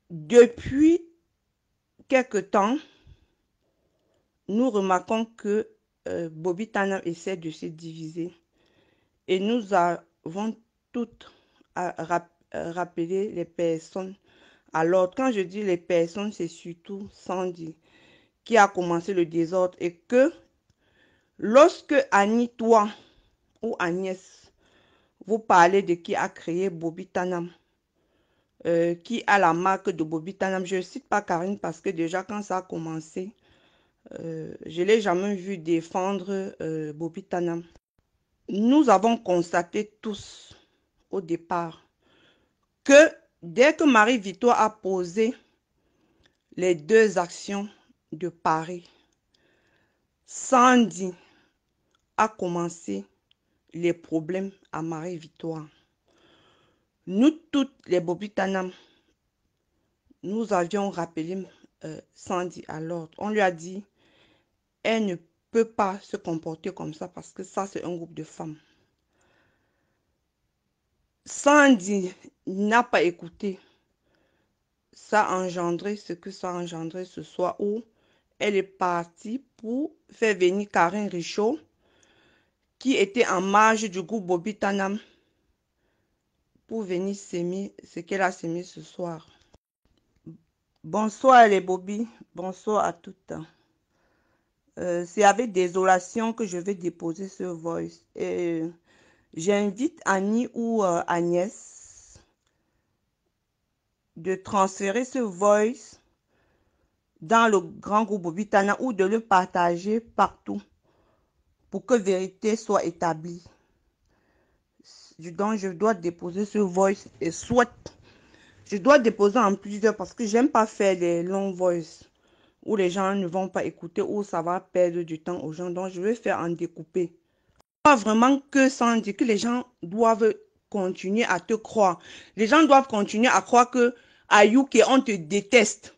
Depuis quelque temps, nous remarquons que Bobby Tanam essaie de se diviser et nous avons toutes rappelé les personnes. Alors, quand je dis les personnes, c'est surtout Sandy qui a commencé le désordre et que lorsque Annie, toi ou Agnès, vous parlez de qui a créé Bobby Tanam, qui a la marque de Bobby Tanam, je ne cite pas Karine parce que déjà quand ça a commencé, je ne l'ai jamais vu défendre Bobby Tanam. Nous avons constaté tous au départ que dès que Marie-Victoire a posé les deux actions de Paris, Sandy a commencé les problèmes à Marie-Victoire. Nous toutes les Bobby Tanam, nous avions rappelé Sandy à l'ordre. On lui a dit, elle ne peut pas se comporter comme ça parce que ça c'est un groupe de femmes. Sandy n'a pas écouté. Ça a engendré ce que ça a engendré ce soir où elle est partie pour faire venir Karine Richaud qui était en marge du groupe Bobby Tanam pour venir s'aimer ce qu'elle a sémé ce soir. Bonsoir les Bobby, bonsoir à toutes. C'est avec désolation que je vais déposer ce voice. J'invite Annie ou Agnès de transférer ce voice dans le grand groupe Bobby Tanam ou de le partager partout pour que vérité soit établie. Donc je dois déposer ce voice et soit je dois déposer en plusieurs parce que j'aime pas faire les longs voice où les gens ne vont pas écouter ou ça va perdre du temps aux gens. Donc je vais faire en découper. Pas vraiment que sans dire que les gens doivent continuer à te croire. Les gens doivent continuer à croire que à UK on te déteste.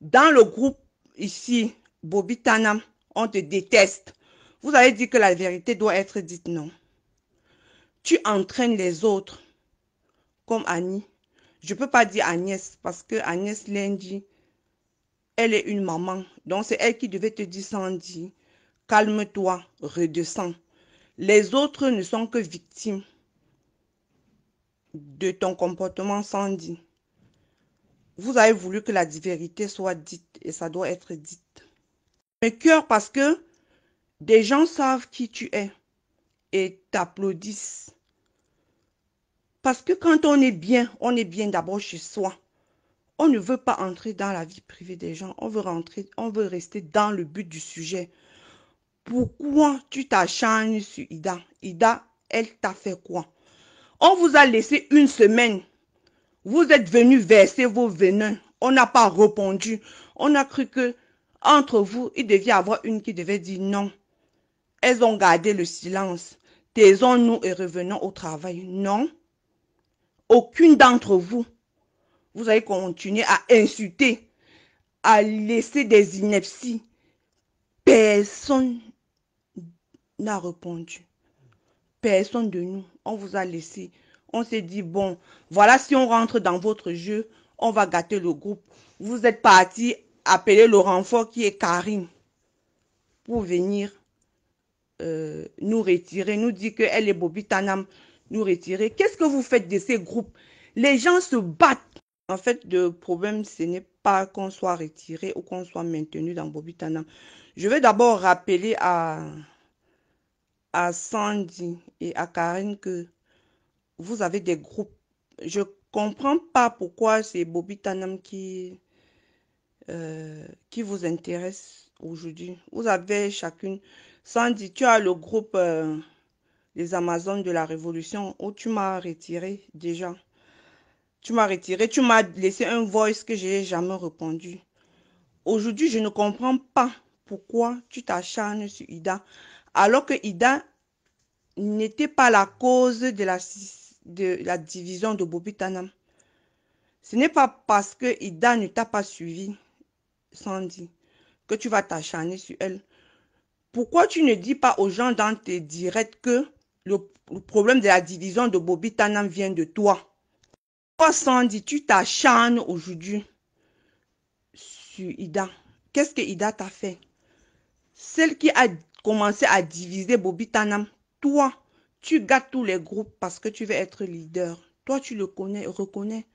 Dans le groupe ici, Bobby Tanam, on te déteste. Vous avez dit que la vérité doit être dite, non. Tu entraînes les autres, comme Annie. Je ne peux pas dire Agnès, parce que Agnès lundi, elle est une maman. Donc c'est elle qui devait te dire Sandy, calme-toi, redescends. Les autres ne sont que victimes de ton comportement Sandy. Vous avez voulu que la vérité soit dite et ça doit être dite. Mais cœur parce que des gens savent qui tu es et t'applaudissent. Parce que quand on est bien d'abord chez soi. On ne veut pas entrer dans la vie privée des gens. On veut rester dans le but du sujet. Pourquoi tu t'acharnes sur Ida? Ida, elle t'a fait quoi? On vous a laissé une semaine. Vous êtes venus verser vos venins. On n'a pas répondu. On a cru que entre vous, il devait y avoir une qui devait dire non. Elles ont gardé le silence. Taisons-nous et revenons au travail. Non. Aucune d'entre vous. Vous allez continuer à insulter, à laisser des inepties. Personne n'a répondu. Personne de nous. On vous a laissé. On s'est dit, bon, voilà, si on rentre dans votre jeu, on va gâter le groupe. Vous êtes parti appeler le renfort qui est Karine pour venir nous retirer, nous dire qu'elle est Bobby Tanam, nous retirer. Qu'est-ce que vous faites de ces groupes? Les gens se battent. En fait, le problème, ce n'est pas qu'on soit retiré ou qu'on soit maintenu dans Bobby Tanam. Je vais d'abord rappeler à Sandy et à Karine que vous avez des groupes. Je ne comprends pas pourquoi c'est Bobby Tanam qui vous intéresse aujourd'hui. Vous avez chacune. Sandy, tu as le groupe les Amazones de la Révolution où tu m'as retiré déjà. Tu m'as retiré, tu m'as laissé un voice que je n'ai jamais répondu. Aujourd'hui, je ne comprends pas pourquoi tu t'acharnes sur Ida, alors que Ida n'était pas la cause de la division de Bobby Tanam. Ce n'est pas parce que Ida ne t'a pas suivi, Sandy, que tu vas t'acharner sur elle. Pourquoi tu ne dis pas aux gens dans tes directs que le problème de la division de Bobby Tanam vient de toi? Toi, Sandy, tu t'acharnes aujourd'hui. sur Ida. Qu'est-ce que Ida t'a fait? Celle qui a commencé à diviser Bobby Tanam. Toi, tu gâtes tous les groupes parce que tu veux être leader. Toi, tu le connais, reconnais.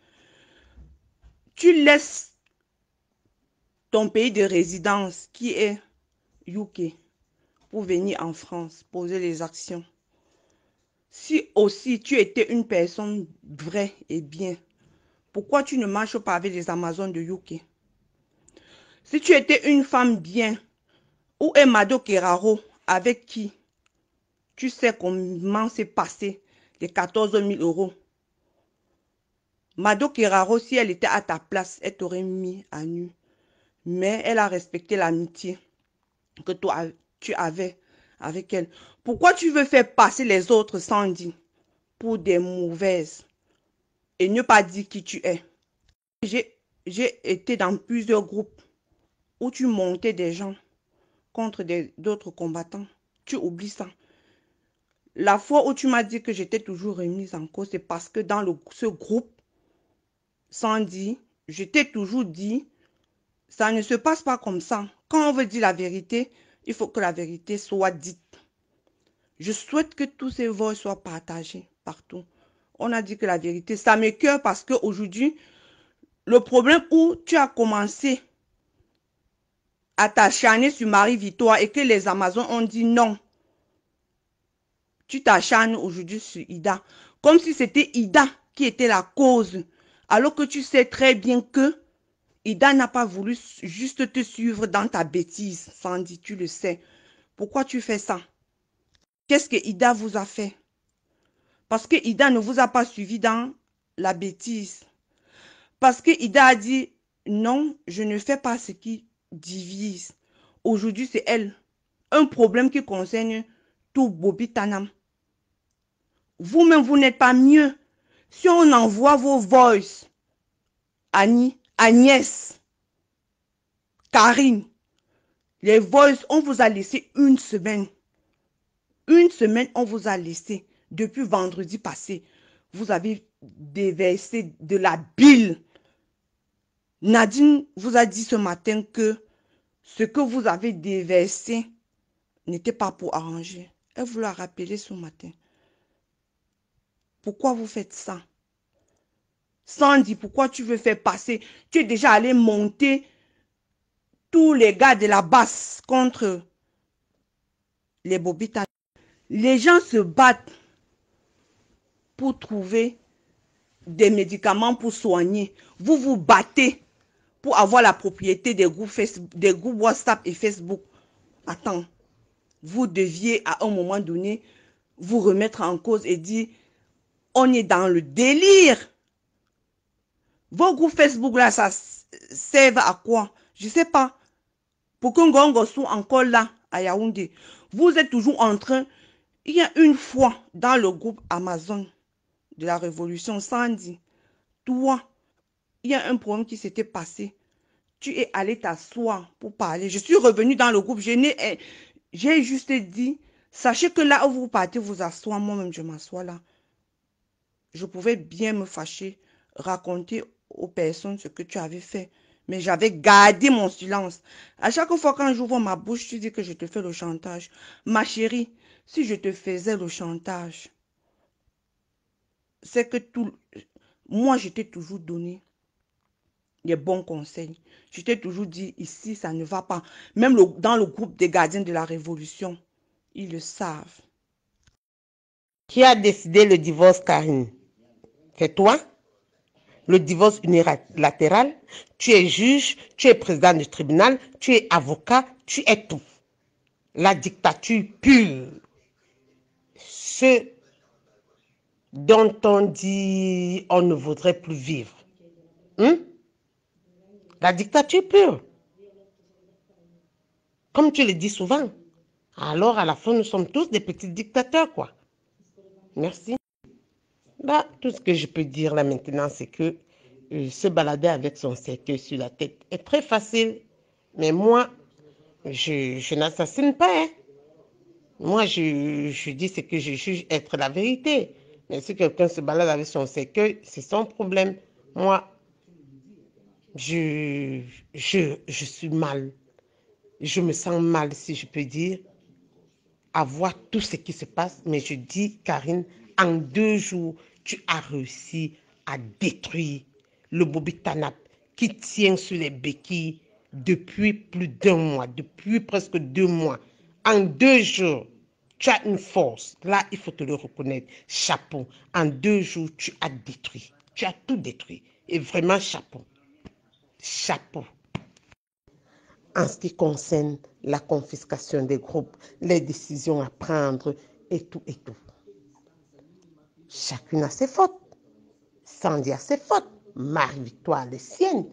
Tu laisses ton pays de résidence qui est UK pour venir en France, poser les actions. Si aussi tu étais une personne vraie et bien, pourquoi tu ne marches pas avec les Amazones de UK? Si tu étais une femme bien, où est Mado Keraro avec qui tu sais comment s'est passé les 14 000 euros? Mado Keraro, si elle était à ta place, elle t'aurait mis à nu. Mais elle a respecté l'amitié que toi, tu avais avec elle. Pourquoi tu veux faire passer les autres sans dire pour des mauvaises et ne pas dire qui tu es? J'ai été dans plusieurs groupes où tu montais des gens contre d'autres combattants. Tu oublies ça. La fois où tu m'as dit que j'étais toujours remise en cause, c'est parce que dans ce groupe, sans dire, je t'ai toujours dit, ça ne se passe pas comme ça. Quand on veut dire la vérité, il faut que la vérité soit dite. Je souhaite que tous ces voix soient partagés partout. On a dit que la vérité, ça m'écoeure parce qu'aujourd'hui, le problème où tu as commencé à t'acharner sur Marie-Victoire et que les Amazones ont dit non, tu t'acharnes aujourd'hui sur Ida. Comme si c'était Ida qui était la cause. Alors que tu sais très bien que Ida n'a pas voulu juste te suivre dans ta bêtise. Sandy, tu le sais. Pourquoi tu fais ça? Qu'est-ce que Ida vous a fait? Parce que Ida ne vous a pas suivi dans la bêtise. Parce que Ida a dit non, je ne fais pas ce qui divise. Aujourd'hui, c'est elle. Un problème qui concerne tout Bobby Tanam. Vous-même, vous n'êtes pas mieux. Si on envoie vos voices, Annie, Agnès, Karine, les voices, on vous a laissé une semaine. Une semaine, on vous a laissé. Depuis vendredi passé, vous avez déversé de la bile. Nadine vous a dit ce matin que ce que vous avez déversé n'était pas pour arranger. Elle vous l'a rappelé ce matin. Pourquoi vous faites ça? Sandy, pourquoi tu veux faire passer? Tu es déjà allé monter tous les gars de la basse contre les bobitas. Les gens se battent pour trouver des médicaments pour soigner. Vous vous battez pour avoir la propriété des groupes, des groupes WhatsApp et Facebook. Attends, vous deviez à un moment donné vous remettre en cause et dire on est dans le délire. Vos groupes Facebook là, ça sert à quoi? Je ne sais pas. Pour qu'un gongo soit encore là à Yaoundé, vous êtes toujours en train. Il y a une fois dans le groupe Amazon de la Révolution, Sandy, toi, il y a un problème qui s'était passé. Tu es allé t'asseoir pour parler. Je suis revenue dans le groupe. J'ai juste dit, sachez que là où vous partez vous asseoir, moi-même je m'assois là. Je pouvais bien me fâcher, raconter aux personnes ce que tu avais fait. Mais j'avais gardé mon silence. À chaque fois quand j'ouvre ma bouche, tu dis que je te fais le chantage. Ma chérie, si je te faisais le chantage, c'est que moi, je t'ai toujours donné des bons conseils. Je t'ai toujours dit, ici, ça ne va pas. Même dans le groupe des gardiens de la Révolution, ils le savent. Qui a décidé le divorce, Karine? C'est toi? Le divorce unilatéral? Tu es juge, tu es président du tribunal, tu es avocat, tu es tout. La dictature pure. Ce dont on dit on ne voudrait plus vivre. La dictature pure. Comme tu le dis souvent. Alors, à la fin, nous sommes tous des petits dictateurs, quoi. Merci. Bah, tout ce que je peux dire là maintenant, c'est que se balader avec son cercueil sur la tête est très facile. Mais moi, je n'assassine pas. Hein. Moi, je dis ce que je juge être la vérité. Mais si quelqu'un se balade avec son cercueil, c'est son problème. Moi, Je suis mal. Je me sens mal, si je peux dire, à voir tout ce qui se passe. Mais je dis, Karine, en 2 jours, tu as réussi à détruire le Bobby Tanap qui tient sur les béquilles depuis plus d'1 mois, depuis presque 2 mois. En 2 jours, tu as une force. Là, il faut te le reconnaître. Chapeau. En 2 jours, tu as détruit. Tu as tout détruit. Et vraiment, chapeau. Chapeau. En ce qui concerne la confiscation des groupes, les décisions à prendre et tout et tout. Chacune a ses fautes. Sandy a ses fautes. Marie-Victoire les siennes.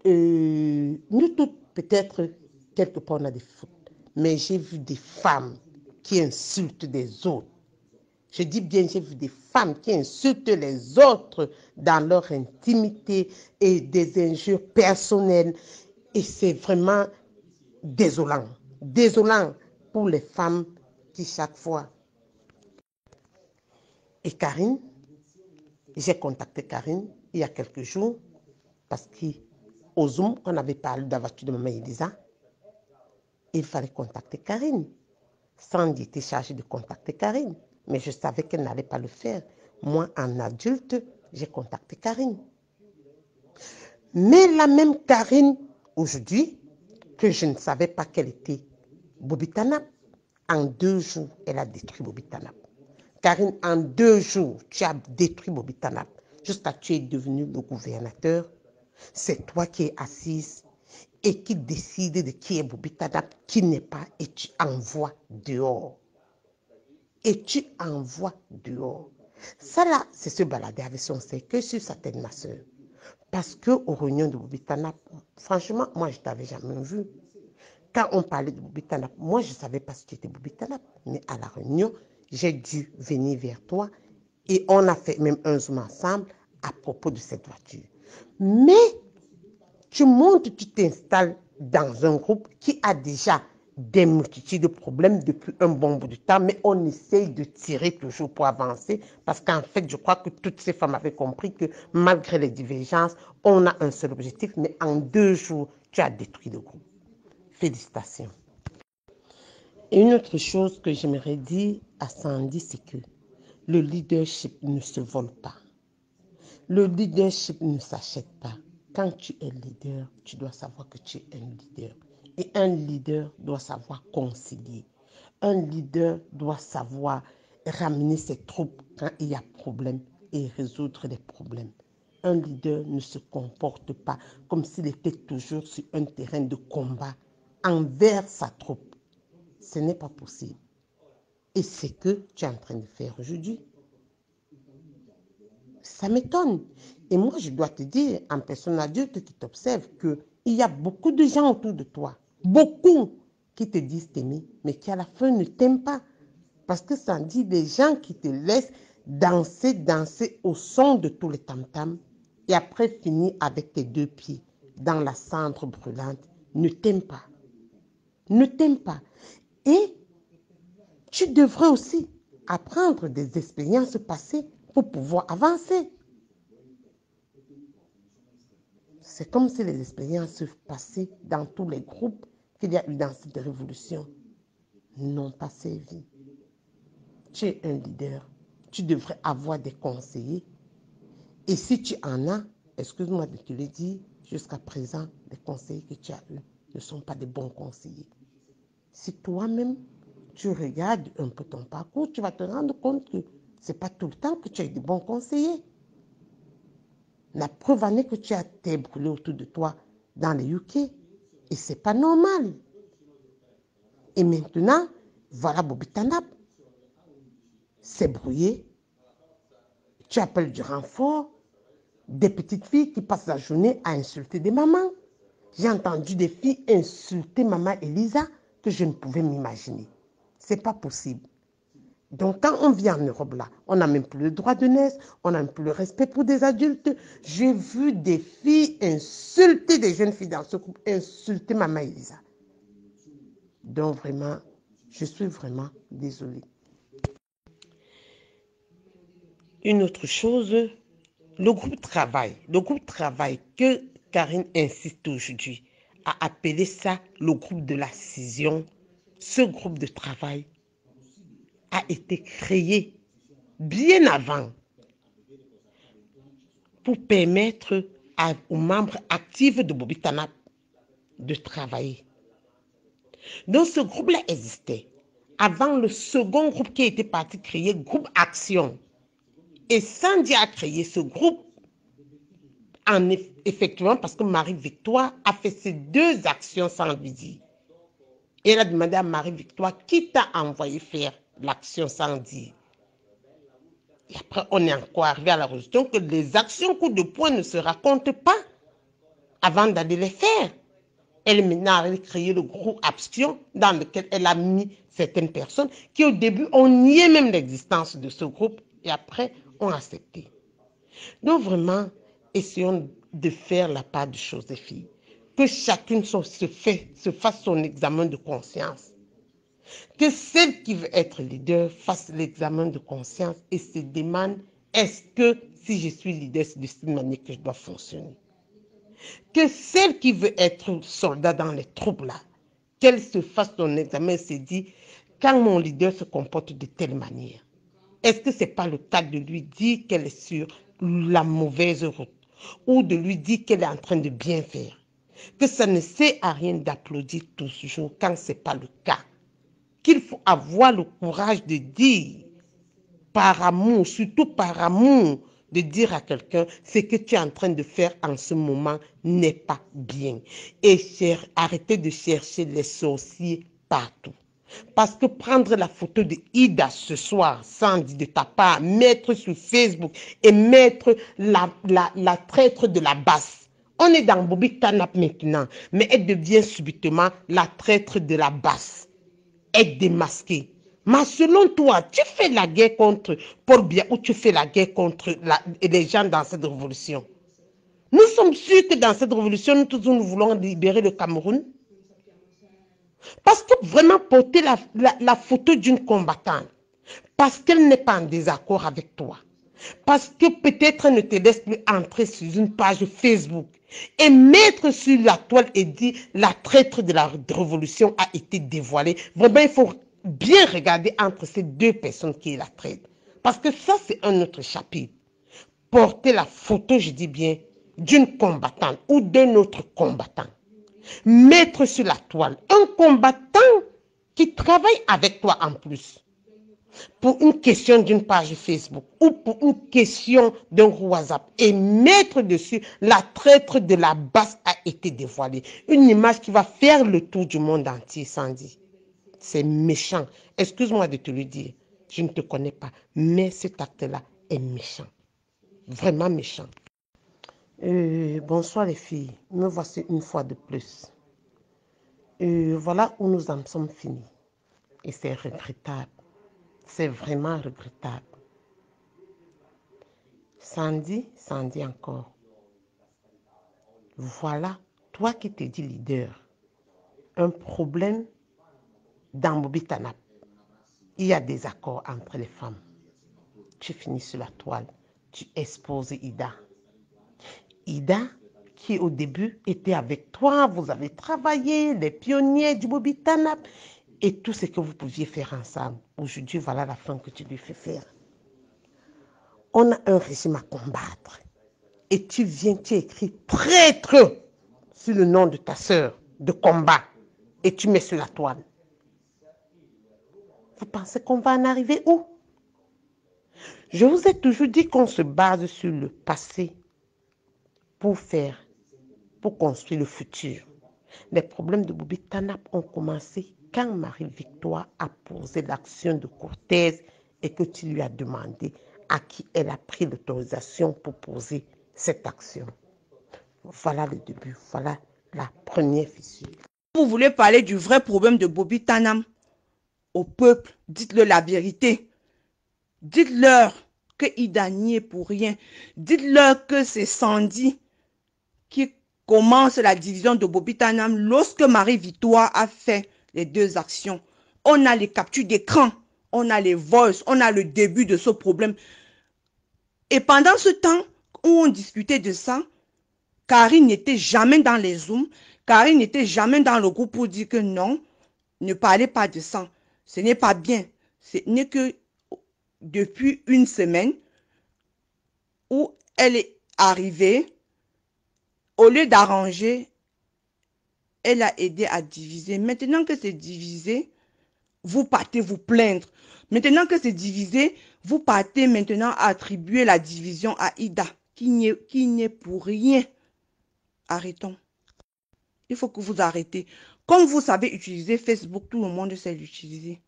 Nous toutes, peut-être, quelque part, on a des fautes. Mais j'ai vu des femmes qui insultent des autres. Je dis bien, j'ai vu des femmes qui insultent les autres dans leur intimité et des injures personnelles. Et c'est vraiment désolant. Désolant pour les femmes qui, chaque fois... Et Karine, j'ai contacté Karine il y a quelques jours parce qu'au Zoom, on avait parlé de la voiture de maman Elisa. Il fallait contacter Karine. Sandy était chargée de contacter Karine, mais je savais qu'elle n'allait pas le faire. Moi, en adulte, j'ai contacté Karine. Mais la même Karine, aujourd'hui, que je ne savais pas qu'elle était Bobby Tanap, en 2 jours, elle a détruit Bobby Tanap. Karine, en 2 jours, tu as détruit Bobby Tanap. Jusqu'à tu es devenu le gouvernateur. C'est toi qui es assise et qui décide de qui est Bobby Tanap, qui n'est pas, et tu envoies dehors. Et tu envoies dehors. Ça là, c'est se balader avec son cercueil sur sa tête, ma soeur. Parce qu'aux réunions de Bobby Tanap, franchement, moi, je ne t'avais jamais vu. Quand on parlait de Bobby Tanap, moi, je ne savais pas si tu étais Bobby Tanap. Mais à la réunion, j'ai dû venir vers toi et on a fait même un Zoom ensemble à propos de cette voiture. Mais tu montes, tu t'installes dans un groupe qui a déjà des multitudes de problèmes depuis un bon bout de temps, mais on essaye de tirer toujours pour avancer parce qu'en fait, je crois que toutes ces femmes avaient compris que malgré les divergences, on a un seul objectif, mais en 2 jours, tu as détruit le groupe. Félicitations. Et une autre chose que j'aimerais dire à Sandy, c'est que le leadership ne se vole pas. Le leadership ne s'achète pas. Quand tu es leader, tu dois savoir que tu es un leader. Et un leader doit savoir concilier. Un leader doit savoir ramener ses troupes quand il y a problème et résoudre les problèmes. Un leader ne se comporte pas comme s'il était toujours sur un terrain de combat envers sa troupe. Ce n'est pas possible. Et c'est ce que tu es en train de faire aujourd'hui. Ça m'étonne. Et moi, je dois te dire, en personne adulte qui t'observe, qu'il y a beaucoup de gens autour de toi, beaucoup, qui te disent t'aimer, mais qui à la fin ne t'aiment pas. Parce que ça dit des gens qui te laissent danser au son de tous les tam-tams et après finir avec tes 2 pieds dans la cendre brûlante, ne t'aiment pas. Ne t'aiment pas. Et tu devrais aussi apprendre des expériences passées pour pouvoir avancer. C'est comme si les expériences passées dans tous les groupes qu'il y a eu dans cette révolution n'ont pas servi. Tu es un leader, tu devrais avoir des conseillers. Et si tu en as, excuse-moi de te le dire, jusqu'à présent, les conseillers que tu as eus ne sont pas de bons conseillers. Si toi-même, tu regardes un peu ton parcours, tu vas te rendre compte que ce n'est pas tout le temps que tu as de bons conseillers. La preuve en est que tu as été brûlé autour de toi dans les UK. Et ce n'est pas normal. Et maintenant, voilà Bobby Tanap. C'est brouillé. Tu appelles du renfort. Des petites filles qui passent la journée à insulter des mamans. J'ai entendu des filles insulter maman Elisa que je ne pouvais m'imaginer. Ce n'est pas possible. Donc, quand on vit en Europe, là, on n'a même plus le droit de naître, on n'a même plus le respect pour des adultes. J'ai vu des filles insulter des jeunes filles dans ce groupe, insulter maman Elisa. Donc, vraiment, je suis vraiment désolée. Une autre chose, le groupe travaille que Karine insiste aujourd'hui à appeler ça le groupe de la scission. Ce groupe de travail a été créé bien avant pour permettre aux membres actifs de Bobby Tanap de travailler. Donc ce groupe-là existait avant le second groupe qui était parti créer, groupe Action. Et Sandy a créé ce groupe effectivement parce que Marie-Victoire a fait ces deux actions sans lui dire. Et elle a demandé à Marie-Victoire qui t'a envoyé faire l'action sans dire. Et après, on est encore arrivé à la résolution que les actions coup de poing ne se racontent pas avant d'aller les faire. Elle maintenant a créé le groupe Action dans lequel elle a mis certaines personnes qui au début ont nié même l'existence de ce groupe et après ont accepté. Donc vraiment, essayons de faire la part de choses des filles. Que chacune se fasse son examen de conscience. Que celle qui veut être leader fasse l'examen de conscience et se demande est-ce que si je suis leader, c'est de cette manière que je dois fonctionner. Que celle qui veut être soldat dans les troupes là, qu'elle se fasse son examen et se dit quand mon leader se comporte de telle manière, est-ce que ce n'est pas le cas de lui dire qu'elle est sur la mauvaise route ou de lui dire qu'elle est en train de bien faire? Que ça ne sert à rien d'applaudir toujours quand ce n'est pas le cas. Qu'il faut avoir le courage de dire par amour, surtout par amour, de dire à quelqu'un ce que tu es en train de faire en ce moment n'est pas bien. Et arrêtez de chercher les sorciers partout. Parce que prendre la photo de Ida ce soir, Sandy de ta part, mettre sur Facebook et mettre la traître de la basse. On est dans Bobby Tanap maintenant, mais elle devient subitement la traître de la basse. Être démasquée. Mais selon toi, tu fais la guerre contre Paul Biya ou tu fais la guerre contre les gens dans cette révolution? Nous sommes sûrs que dans cette révolution, nous tous nous voulons libérer le Cameroun. Parce que vraiment porter la photo d'une combattante, parce qu'elle n'est pas en désaccord avec toi, parce que peut-être elle ne te laisse plus entrer sur une page Facebook et mettre sur la toile et dire la traître de la révolution a été dévoilée. Vraiment, il faut bien regarder entre ces deux personnes qui est la traître. Parce que ça, c'est un autre chapitre. Porter la photo, je dis bien, d'une combattante ou d'un autre combattant. Mettre sur la toile un combattant qui travaille avec toi en plus. Pour une question d'une page Facebook ou pour une question d'un WhatsApp et mettre dessus la traître de la basse a été dévoilée. Une image qui va faire le tour du monde entier, Sandy. C'est méchant. Excuse-moi de te le dire. Je ne te connais pas. Mais cet acte-là est méchant. Vraiment méchant. Bonsoir les filles. Me voici une fois de plus. Voilà où nous en sommes finis. Et c'est regrettable. C'est vraiment regrettable. Sandy encore. Voilà, toi qui te dis leader, un problème dans Bobby Tanap. Il y a des accords entre les femmes. Tu finis sur la toile, tu exposes Ida. Ida, qui au début était avec toi, vous avez travaillé, les pionniers du Bobby Tanap et tout ce que vous pouviez faire ensemble. Aujourd'hui, voilà la fin que tu lui fais faire. On a un régime à combattre. Et tu viens, tu écris traître sur le nom de ta sœur de combat. Et tu mets sur la toile. Vous pensez qu'on va en arriver où? Je vous ai toujours dit qu'on se base sur le passé pour construire le futur. Les problèmes de Bobby Tanap ont commencé quand Marie-Victoire a posé l'action de Cortez et que tu lui as demandé à qui elle a pris l'autorisation pour poser cette action. Voilà le début, voilà la première fissure. Vous voulez parler du vrai problème de Bobby Tanap au peuple, dites-le la vérité. Dites-leur que Ida n'y est pour rien. Dites-leur que c'est Sandy qui commence la division de Bobby Tanap lorsque Marie-Victoire a fait les deux actions. On a les captures d'écran, on a les voices, on a le début de ce problème. Et pendant ce temps où on discutait de ça, Karine n'était jamais dans les Zooms. Karine n'était jamais dans le groupe pour dire que non, ne parlez pas de ça. Ce n'est pas bien. Ce n'est que depuis une semaine où elle est arrivée, au lieu d'arranger, elle a aidé à diviser. Maintenant que c'est divisé, vous partez vous plaindre. Maintenant que c'est divisé, vous partez maintenant attribuer la division à Ida, qui n'est pour rien. Arrêtons. Il faut que vous arrêtez. Comme vous savez utiliser Facebook, tout le monde sait l'utiliser.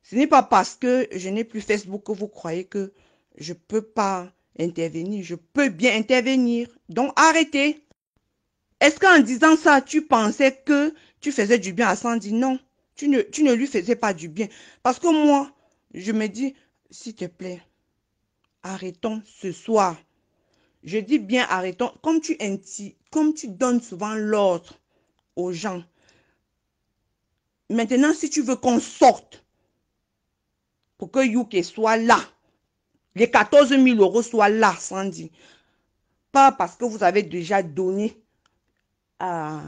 Ce n'est pas parce que je n'ai plus Facebook que vous croyez que je ne peux pas intervenir. Je peux bien intervenir. Donc arrêtez. Est-ce qu'en disant ça, tu pensais que tu faisais du bien à Sandy? Non, tu ne lui faisais pas du bien. Parce que moi, je me dis, s'il te plaît, arrêtons ce soir. Je dis bien arrêtons. Comme tu donnes souvent l'ordre aux gens. Maintenant, si tu veux qu'on sorte pour que Youke soit là, les 14 000 € soient là, Sandy. Pas parce que vous avez déjà donné à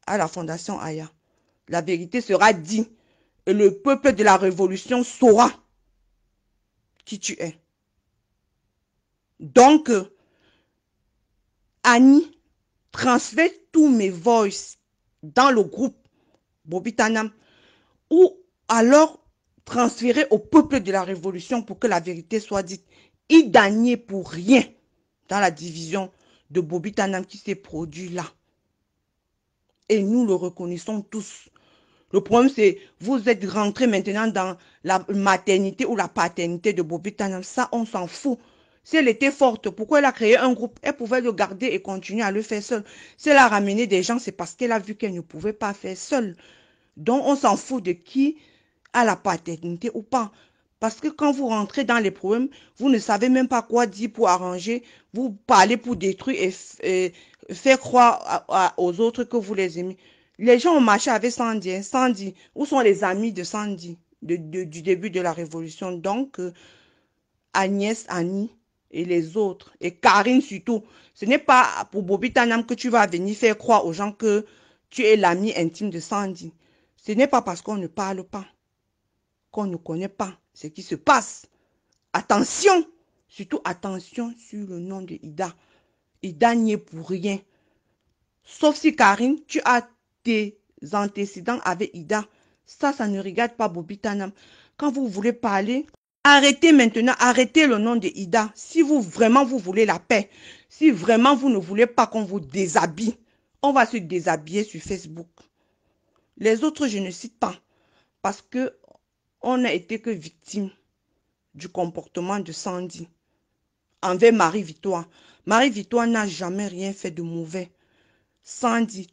la fondation Aya. La vérité sera dite et le peuple de la révolution saura qui tu es. Donc, Annie, transfère tous mes voices dans le groupe Bobitanam ou alors transférer au peuple de la révolution pour que la vérité soit dite. Il gagnait pour rien dans la division de Bobitanam qui s'est produit là. Et nous le reconnaissons tous. Le problème, c'est vous êtes rentrés maintenant dans la maternité ou la paternité de Bobitanam. Ça, on s'en fout. Si elle était forte, pourquoi elle a créé un groupe? Elle pouvait le garder et continuer à le faire seule. Si elle a ramené des gens, c'est parce qu'elle a vu qu'elle ne pouvait pas faire seule. Donc, on s'en fout de qui a la paternité ou pas. Parce que quand vous rentrez dans les problèmes, vous ne savez même pas quoi dire pour arranger. Vous parlez pour détruire et faire croire aux autres que vous les aimez. Les gens ont marché avec Sandy. Hein. Sandy, où sont les amis de Sandy du début de la révolution? Donc, Agnès, Annie et les autres, et Karine surtout. Ce n'est pas pour Bobitanam que tu vas venir faire croire aux gens que tu es l'ami intime de Sandy. Ce n'est pas parce qu'on ne parle pas, qu'on ne connaît pas ce qui se passe. Attention, surtout attention sur le nom de Ida. Ida n'y est pour rien. Sauf si Karine, tu as tes antécédents avec Ida. Ça ne regarde pas Bobitanam. Quand vous voulez parler, arrêtez maintenant, arrêtez le nom de Ida. Si vraiment vous voulez la paix, si vraiment vous ne voulez pas qu'on vous déshabille, on va se déshabiller sur Facebook. Les autres, je ne cite pas parce que on n'a été que victime du comportement de Sandy envers Marie-Victoire. Marie-Victoire n'a jamais rien fait de mauvais. Sandy,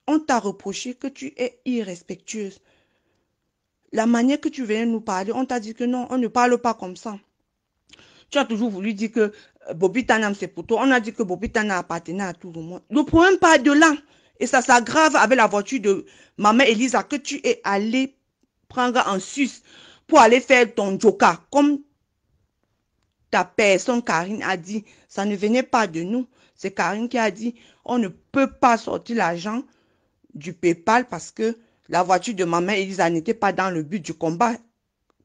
on t'a reproché que tu es irrespectueuse. La manière que tu venais nous parler, on t'a dit que non, on ne parle pas comme ça. Tu as toujours voulu dire que Bobitanam c'est pour toi. On a dit que Bobitanam appartenait à tout le monde. Le problème part de là. Et ça s'aggrave avec la voiture de maman Elisa que tu es allé prendre en Suisse pour aller faire ton joker. Comme ta personne, Karine, a dit, ça ne venait pas de nous. C'est Karine qui a dit, on ne peut pas sortir l'argent du PayPal parce que la voiture de maman Elisa n'était pas dans le but du combat.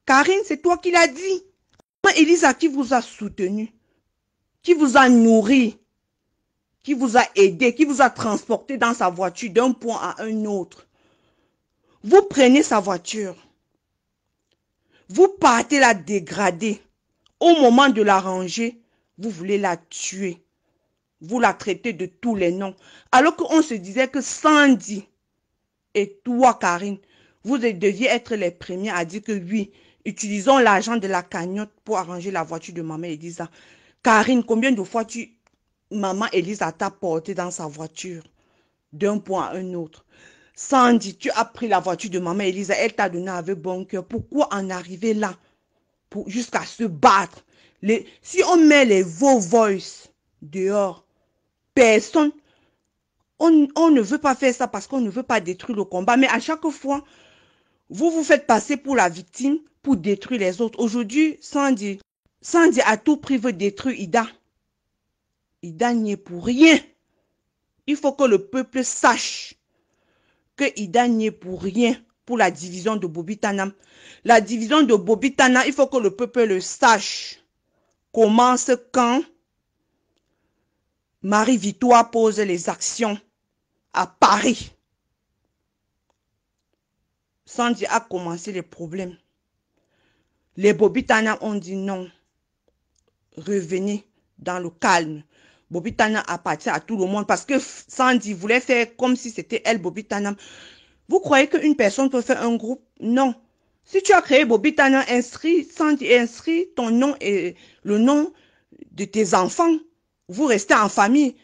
Karine, c'est toi qui l'as dit. Maman Elisa qui vous a soutenu, qui vous a nourri, qui vous a aidé, qui vous a transporté dans sa voiture d'un point à un autre. Vous prenez sa voiture, vous partez la dégrader. Au moment de la ranger, vous voulez la tuer. Vous la traitez de tous les noms. Alors qu'on se disait que Sandy et toi, Karine, vous deviez être les premiers à dire que oui, utilisons l'argent de la cagnotte pour arranger la voiture de maman Elisa. Karine, combien de fois maman Elisa t'a porté dans sa voiture d'un point à un autre? Sandy, tu as pris la voiture de maman Elisa, elle t'a donné avec bon cœur. Pourquoi en arriver là? Jusqu'à se battre. Si on met les vos voices dehors, personne, on ne veut pas faire ça parce qu'on ne veut pas détruire le combat. Mais à chaque fois, vous vous faites passer pour la victime pour détruire les autres. Aujourd'hui, Sandy à tout prix veut détruire Ida. Ida n'y est pour rien. Il faut que le peuple sache que Ida n'y est pour rien pour la division de Bobby-Tanam. La division de Bobby-Tanam, il faut que le peuple le sache. Commence quand Marie-Victoire pose les actions à Paris. Sandy a commencé les problèmes. Les Bobby-Tanam ont dit non. Revenez dans le calme. Bobby-Tanam appartient à tout le monde parce que Sandy voulait faire comme si c'était elle, Bobby-Tanam. Vous croyez qu'une personne peut faire un groupe? Non. Si tu as créé Bobby-Tanam, inscrit, Sandy, inscrit ton nom et le nom de tes enfants. Vous restez en famille.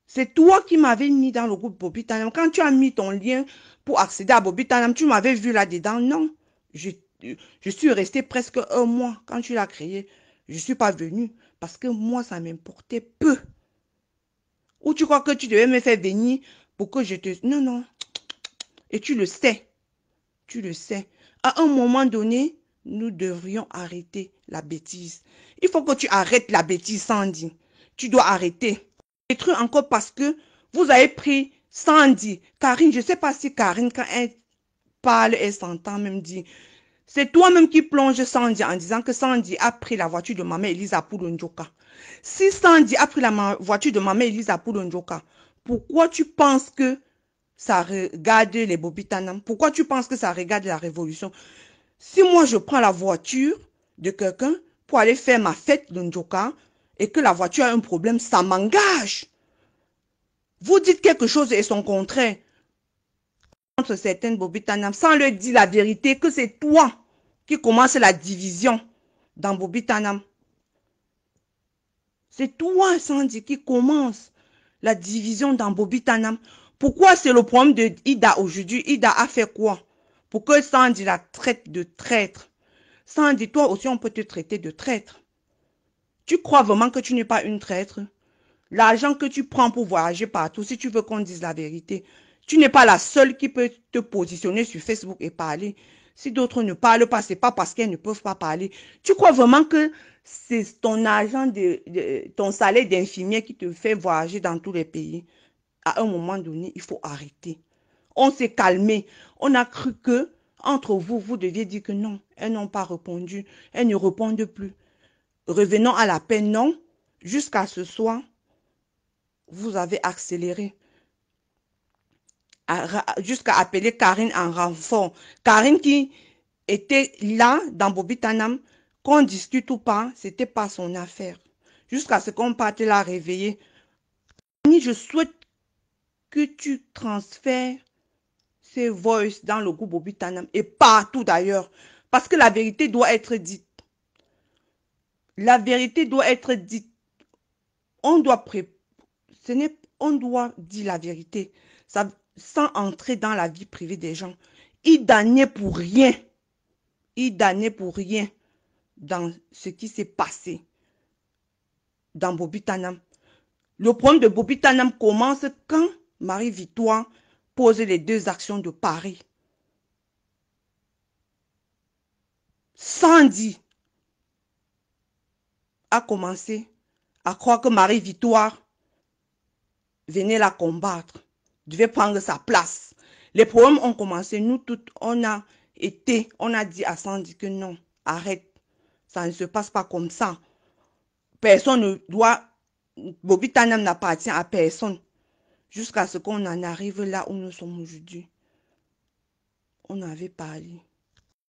C'est toi qui m'avais mis dans le groupe Bobby-Tanam. Quand tu as mis ton lien pour accéder à Bobby-Tanam, tu m'avais vu là-dedans. Non. Je suis resté presque un mois quand tu l'as créé. Je ne suis pas venue parce que moi, ça m'importait peu. Ou tu crois que tu devais me faire venir pour que je te... Non, non. Et tu le sais. Tu le sais. À un moment donné, nous devrions arrêter la bêtise. Il faut que tu arrêtes la bêtise, Sandy. Tu dois arrêter. Détruire encore parce que vous avez pris Sandy. Karine, je ne sais pas si Karine, quand elle parle, elle s'entend même dire... C'est toi-même qui plonge Sandy en disant que Sandy a pris la voiture de maman Elisa pour le Njoka. Si Sandy a pris la voiture de maman Elisa pour le Njoka, pourquoi tu penses que ça regarde les Bobby-Tanam? Pourquoi tu penses que ça regarde la révolution? Si moi je prends la voiture de quelqu'un pour aller faire ma fête de Njoka et que la voiture a un problème, ça m'engage. Vous dites quelque chose et son contraire. Entre certaines Bobby-Tanam, sans leur dire la vérité, que c'est toi qui commence la division dans Bobby-Tanam. C'est toi, Sandy, qui commence la division dans Bobby-Tanam. Pourquoi c'est le problème de Ida aujourd'hui? Ida a fait quoi? Pour que Sandy la traite de traître. Sandy, toi aussi, on peut te traiter de traître. Tu crois vraiment que tu n'es pas une traître? L'argent que tu prends pour voyager partout, si tu veux qu'on dise la vérité, tu n'es pas la seule qui peut te positionner sur Facebook et parler. Si d'autres ne parlent pas, ce n'est pas parce qu'elles ne peuvent pas parler. Tu crois vraiment que c'est ton argent, ton salaire d'infirmière qui te fait voyager dans tous les pays? À un moment donné, il faut arrêter. On s'est calmé. On a cru que, entre vous, vous deviez dire que non. Elles n'ont pas répondu. Elles ne répondent plus. Revenons à la paix, non. Jusqu'à ce soir, vous avez accéléré jusqu'à appeler Karine en renfort. Karine qui était là dans Bobby-Tanam, qu'on discute ou pas, c'était pas son affaire. Jusqu'à ce qu'on parte la réveiller. Je souhaite que tu transfères ces voices dans le groupe Bobby-Tanam et partout d'ailleurs. Parce que la vérité doit être dite. La vérité doit être dite. On doit on doit dire la vérité. Ça, sans entrer dans la vie privée des gens. Il n'est pour rien. Il n'est pour rien dans ce qui s'est passé dans Bobby-Tanam. Le problème de Bobby-Tanam commence quand Marie-Victoire pose les deux actions de Paris. Sandy a commencé à croire que Marie-Victoire venait la combattre, devait prendre sa place. Les problèmes ont commencé, nous toutes, on a dit à Sandy que non, arrête, ça ne se passe pas comme ça. Personne ne doit, Bobby-Tanam n'appartient à personne. Jusqu'à ce qu'on en arrive là où nous sommes aujourd'hui. On avait parlé.